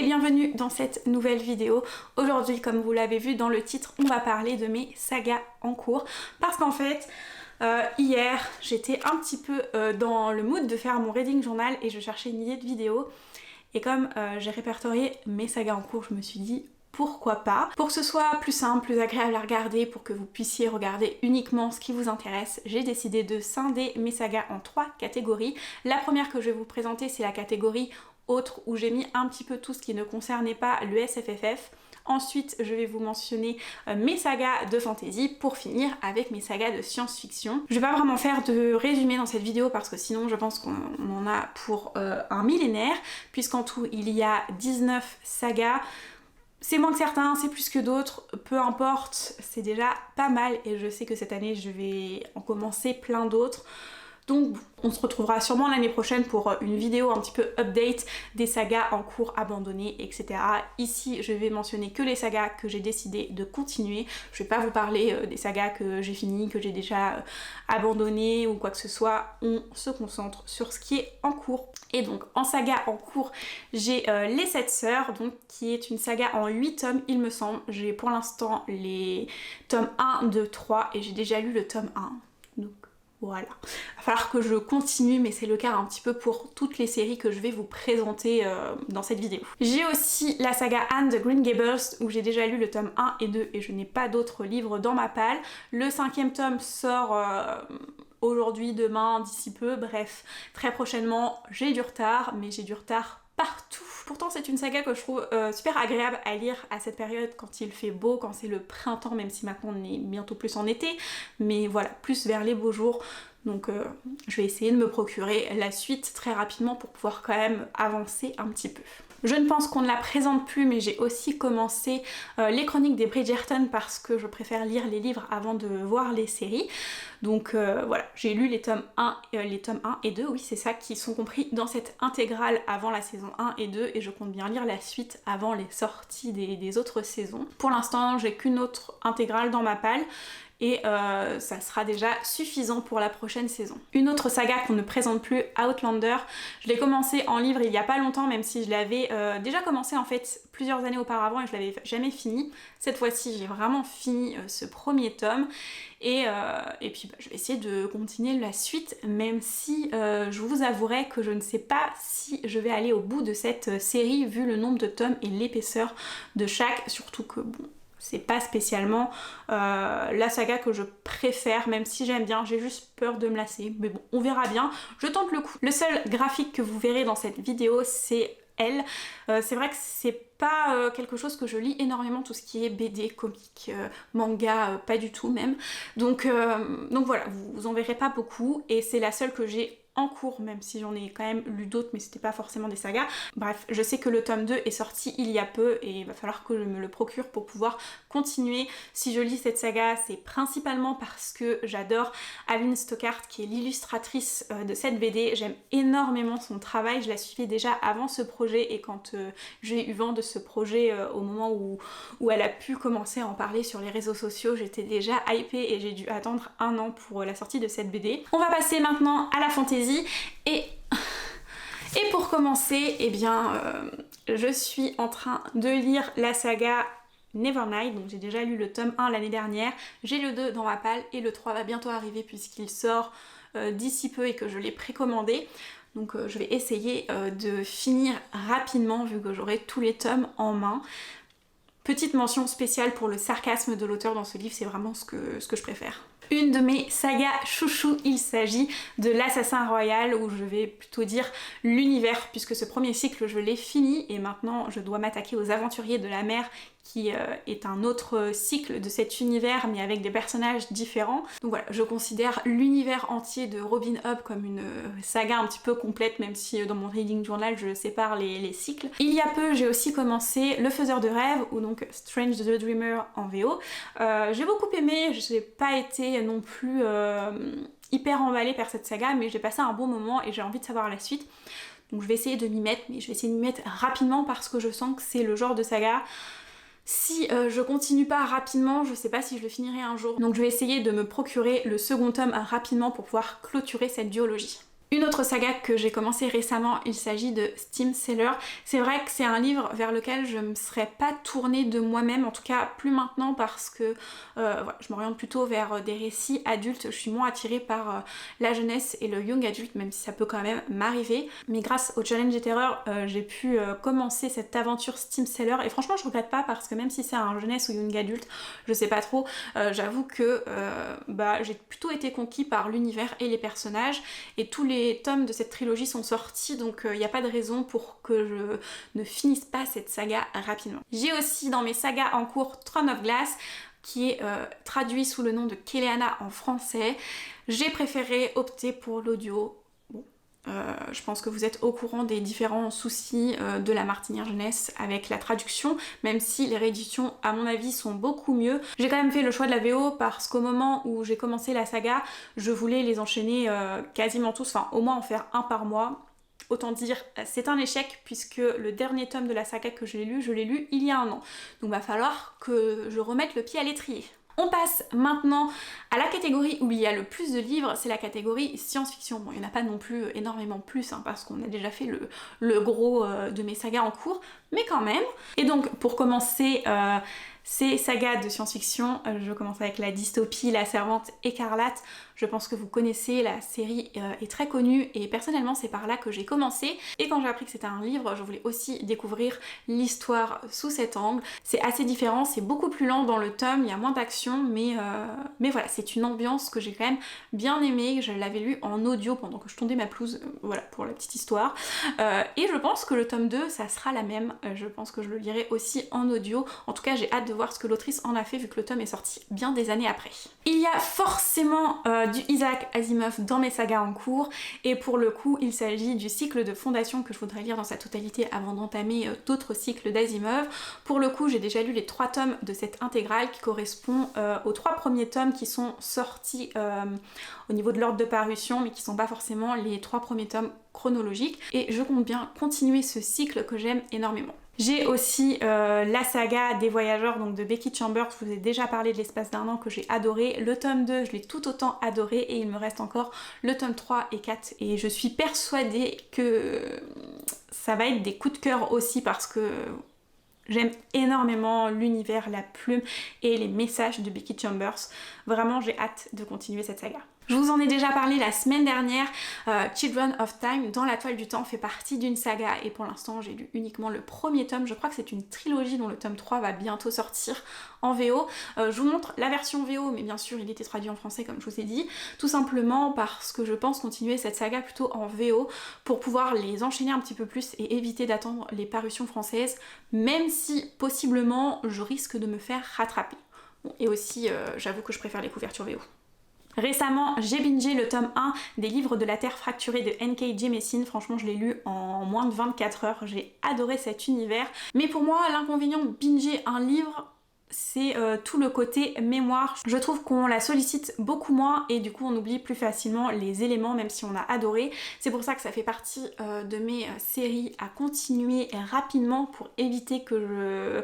bienvenue dans cette nouvelle vidéo. Aujourd'hui, comme vous l'avez vu dans le titre, on va parler de mes sagas en cours parce qu'en fait hier j'étais un petit peu dans le mood de faire mon reading journal et je cherchais une idée de vidéo et comme j'ai répertorié mes sagas en cours, je me suis dit pourquoi pas. Pour que ce soit plus simple, plus agréable à regarder, pour que vous puissiez regarder uniquement ce qui vous intéresse, j'ai décidé de scinder mes sagas en 3 catégories. La première que je vais vous présenter, c'est la catégorie autre où j'ai mis un petit peu tout ce qui ne concernait pas le SFFF. Ensuite, je vais vous mentionner mes sagas de fantasy pour finir avec mes sagas de science-fiction. Je vais pas vraiment faire de résumé dans cette vidéo parce que sinon je pense qu'on en a pour un millénaire, puisqu'en tout il y a 19 sagas. C'est moins que certains, c'est plus que d'autres, peu importe, c'est déjà pas mal et je sais que cette année je vais en commencer plein d'autres. Donc on se retrouvera sûrement l'année prochaine pour une vidéo un petit peu update des sagas en cours abandonnées, etc. Ici je vais mentionner que les sagas que j'ai décidé de continuer. Je vais pas vous parler des sagas que j'ai fini, que j'ai déjà abandonnées ou quoi que ce soit. On se concentre sur ce qui est en cours. Et donc en saga en cours, j'ai Les 7 sœurs, donc qui est une saga en 8 tomes il me semble. J'ai pour l'instant les tomes 1, 2, 3 et j'ai déjà lu le tome 1. Donc voilà, il va falloir que je continue, mais c'est le cas un petit peu pour toutes les séries que je vais vous présenter dans cette vidéo. J'ai aussi la saga Anne de Green Gables où j'ai déjà lu le tome 1 et 2 et je n'ai pas d'autres livres dans ma palle. Le 5e tome sort aujourd'hui, demain, d'ici peu, bref, très prochainement. J'ai du retard, mais j'ai du retard partout. Pourtant c'est une saga que je trouve super agréable à lire à cette période quand il fait beau, quand c'est le printemps, même si maintenant on est bientôt plus en été, mais voilà, plus vers les beaux jours. Donc je vais essayer de me procurer la suite très rapidement pour pouvoir quand même avancer un petit peu. Je ne pense qu'on ne la présente plus, mais j'ai aussi commencé les chroniques des Bridgerton parce que je préfère lire les livres avant de voir les séries. Donc voilà, j'ai lu les tomes 1 et 2, oui c'est ça, qui sont compris dans cette intégrale avant la saison 1 et 2 et je compte bien lire la suite avant les sorties des autres saisons. Pour l'instant, j'ai qu'une autre intégrale dans ma palle et ça sera déjà suffisant pour la prochaine saison. Une autre saga qu'on ne présente plus, Outlander, je l'ai commencé en livre il y a pas longtemps, même si je l'avais déjà commencé en fait plusieurs années auparavant et je l'avais jamais fini. Cette fois-ci j'ai vraiment fini ce premier tome et puis je vais essayer de continuer la suite, même si je vous avouerai que je ne sais pas si je vais aller au bout de cette série vu le nombre de tomes et l'épaisseur de chaque, surtout que bon, c'est pas spécialement la saga que je préfère, même si j'aime bien, j'ai juste peur de me lasser. Mais bon, on verra bien, je tente le coup. Le seul graphique que vous verrez dans cette vidéo, c'est elle. C'est vrai que c'est pas quelque chose que je lis énormément, tout ce qui est BD, comics, manga, pas du tout même. Donc voilà, vous en verrez pas beaucoup et c'est la seule que j'ai en cours, même si j'en ai quand même lu d'autres, mais c'était pas forcément des sagas. Bref, je sais que le tome 2 est sorti il y a peu et il va falloir que je me le procure pour pouvoir continuer. Si je lis cette saga, c'est principalement parce que j'adore Aline Stockart, qui est l'illustratrice de cette BD. J'aime énormément son travail, je la suivais déjà avant ce projet et quand j'ai eu vent de ce projet au moment où elle a pu commencer à en parler sur les réseaux sociaux, j'étais déjà hypée et j'ai dû attendre 1 an pour la sortie de cette BD. On va passer maintenant à la fantasy. Et pour commencer, eh bien, je suis en train de lire la saga Nevernight, donc j'ai déjà lu le tome 1 l'année dernière, j'ai le 2 dans ma palle et le 3 va bientôt arriver puisqu'il sort d'ici peu et que je l'ai précommandé. Donc je vais essayer de finir rapidement vu que j'aurai tous les tomes en main. Petite mention spéciale pour le sarcasme de l'auteur dans ce livre, c'est vraiment ce que je préfère. Une de mes sagas chouchou, il s'agit de l'Assassin Royal, ou je vais plutôt dire l'univers, puisque ce premier cycle je l'ai fini et maintenant je dois m'attaquer aux Aventuriers de la Mer, qui est un autre cycle de cet univers mais avec des personnages différents. Donc voilà, je considère l'univers entier de Robin Hood comme une saga un petit peu complète, même si dans mon reading journal je sépare les cycles. Il y a peu j'ai aussi commencé Le Faiseur de Rêves, ou donc Strange the Dreamer en VO. J'ai beaucoup aimé, je n'ai pas été non plus hyper emballée par cette saga, mais j'ai passé un bon moment et j'ai envie de savoir la suite. Donc je vais essayer de m'y mettre, mais je vais essayer de m'y mettre rapidement parce que je sens que c'est le genre de saga. Si je continue pas rapidement, je sais pas si je le finirai un jour. Donc je vais essayer de me procurer le second tome rapidement pour pouvoir clôturer cette duologie. Une autre saga que j'ai commencé récemment, il s'agit de Steam Seller. C'est vrai que c'est un livre vers lequel je ne me serais pas tournée de moi-même, en tout cas plus maintenant parce que voilà, je m'oriente plutôt vers des récits adultes. Je suis moins attirée par la jeunesse et le young adulte, même si ça peut quand même m'arriver. Mais grâce au challenge des terreurs, j'ai pu commencer cette aventure Steam Seller et franchement je regrette pas parce que même si c'est un jeunesse ou young adulte, je sais pas trop, j'avoue que j'ai plutôt été conquis par l'univers et les personnages et tous les tomes de cette trilogie sont sortis, donc il n'y a pas de raison pour que je ne finisse pas cette saga rapidement. J'ai aussi dans mes sagas en cours Throne of Glass, qui est traduit sous le nom de Keleana en français. J'ai préféré opter pour l'audio. Je pense que vous êtes au courant des différents soucis de la Martinière Jeunesse avec la traduction, même si les rééditions à mon avis sont beaucoup mieux. J'ai quand même fait le choix de la VO parce qu'au moment où j'ai commencé la saga, je voulais les enchaîner quasiment tous, enfin au moins en faire un par mois. Autant dire, c'est un échec puisque le dernier tome de la saga que je l'ai lu il y a un an. Donc va falloir que je remette le pied à l'étrier. On passe maintenant à la catégorie où il y a le plus de livres, c'est la catégorie science-fiction. Bon, il n'y en a pas non plus énormément plus, hein, parce qu'on a déjà fait le gros de mes sagas en cours, mais quand même. Et donc, pour commencer ces sagas de science-fiction, je commence avec la dystopie La Servante écarlate. Je pense que vous connaissez, la série est très connue et personnellement c'est par là que j'ai commencé. Et quand j'ai appris que c'était un livre, je voulais aussi découvrir l'histoire sous cet angle. C'est assez différent, c'est beaucoup plus lent dans le tome, il y a moins d'action, mais voilà, c'est une ambiance que j'ai quand même bien aimée. Je l'avais lu en audio pendant que je tondais ma pelouse, voilà pour la petite histoire. Et je pense que le tome 2, ça sera la même. Je pense que je le lirai aussi en audio. En tout cas, j'ai hâte de voir ce que l'autrice en a fait vu que le tome est sorti bien des années après. Il y a forcément du Isaac Asimov dans mes sagas en cours et pour le coup il s'agit du cycle de Fondation que je voudrais lire dans sa totalité avant d'entamer d'autres cycles d'Asimov. Pour le coup j'ai déjà lu les 3 tomes de cette intégrale qui correspond aux 3 premiers tomes qui sont sortis au niveau de l'ordre de parution mais qui sont pas forcément les 3 premiers tomes chronologiques et je compte bien continuer ce cycle que j'aime énormément. J'ai aussi la saga des voyageurs donc de Becky Chambers, je vous ai déjà parlé de l'espace d'un an que j'ai adoré. Le tome 2 je l'ai tout autant adoré et il me reste encore le tome 3 et 4 et je suis persuadée que ça va être des coups de cœur aussi parce que j'aime énormément l'univers, la plume et les messages de Becky Chambers. Vraiment j'ai hâte de continuer cette saga. Je vous en ai déjà parlé la semaine dernière, Children of Time dans la toile du temps fait partie d'une saga et pour l'instant j'ai lu uniquement le premier tome. Je crois que c'est une trilogie dont le tome 3 va bientôt sortir en VO. Je vous montre la version VO mais bien sûr il était traduit en français comme je vous ai dit, tout simplement parce que je pense continuer cette saga plutôt en VO pour pouvoir les enchaîner un petit peu plus et éviter d'attendre les parutions françaises, même si possiblement je risque de me faire rattraper. Bon, et aussi j'avoue que je préfère les couvertures VO. Récemment, j'ai bingé le tome 1 des livres de la Terre fracturée de N.K. Jemisin. Franchement, je l'ai lu en moins de 24 heures. J'ai adoré cet univers. Mais pour moi, l'inconvénient de binger un livre, c'est tout le côté mémoire. Je trouve qu'on la sollicite beaucoup moins et du coup on oublie plus facilement les éléments même si on a adoré. C'est pour ça que ça fait partie de mes séries à continuer rapidement pour éviter que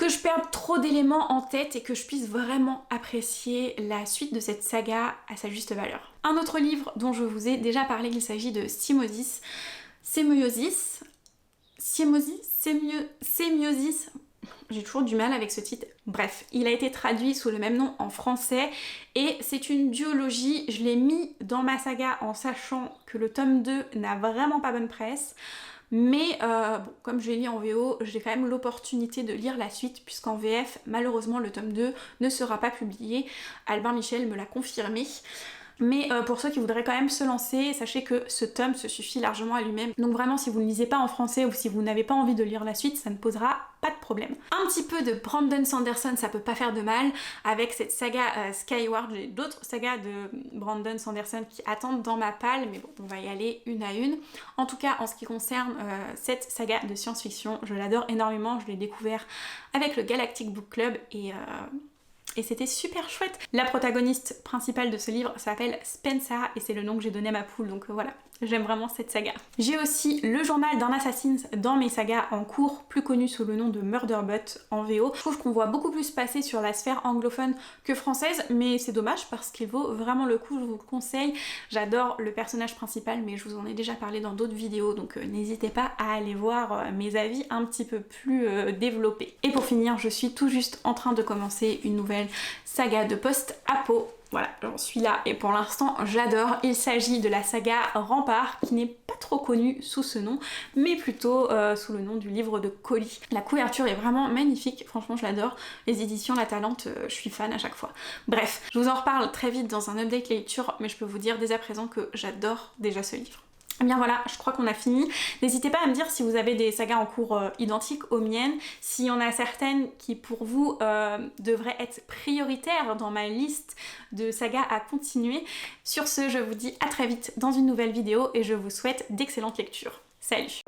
je perde trop d'éléments en tête et que je puisse vraiment apprécier la suite de cette saga à sa juste valeur. Un autre livre dont je vous ai déjà parlé, il s'agit de Sémiosis. J'ai toujours du mal avec ce titre. Bref, il a été traduit sous le même nom en français et c'est une duologie. Je l'ai mis dans ma saga en sachant que le tome 2 n'a vraiment pas bonne presse. Mais bon, comme je l'ai lu en VO, j'ai quand même l'opportunité de lire la suite puisqu'en VF, malheureusement, le tome 2 ne sera pas publié. Albin Michel me l'a confirmé. Mais pour ceux qui voudraient quand même se lancer, sachez que ce tome se suffit largement à lui-même. Donc vraiment, si vous ne lisez pas en français ou si vous n'avez pas envie de lire la suite, ça ne posera pas de problème. Un petit peu de Brandon Sanderson, ça peut pas faire de mal. Avec cette saga Skyward, j'ai d'autres sagas de Brandon Sanderson qui attendent dans ma palle, mais bon, on va y aller une à une. En tout cas, en ce qui concerne cette saga de science-fiction, je l'adore énormément. Je l'ai découvert avec le Galactic Book Club et c'était super chouette. La protagoniste principale de ce livre s'appelle Spensa et c'est le nom que j'ai donné à ma poule, donc voilà, j'aime vraiment cette saga. J'ai aussi Le Journal d'un Assassin dans mes sagas en cours, plus connu sous le nom de Murderbot en VO. Je trouve qu'on voit beaucoup plus passer sur la sphère anglophone que française, mais c'est dommage parce qu'il vaut vraiment le coup, je vous le conseille. J'adore le personnage principal, mais je vous en ai déjà parlé dans d'autres vidéos, donc n'hésitez pas à aller voir mes avis un petit peu plus développés. Et pour finir, je suis tout juste en train de commencer une nouvelle saga de post-apo. Voilà, j'en suis là et pour l'instant j'adore. Il s'agit de la saga Rempart qui n'est pas trop connue sous ce nom mais plutôt sous le nom du livre de Colis. La couverture est vraiment magnifique, franchement je l'adore. Les éditions La Talente, je suis fan à chaque fois. Bref, je vous en reparle très vite dans un update lecture mais je peux vous dire dès à présent que j'adore déjà ce livre. Et bien voilà, je crois qu'on a fini. N'hésitez pas à me dire si vous avez des sagas en cours identiques aux miennes, s'il y en a certaines qui pour vous devraient être prioritaires dans ma liste de sagas à continuer. Sur ce, je vous dis à très vite dans une nouvelle vidéo et je vous souhaite d'excellentes lectures. Salut!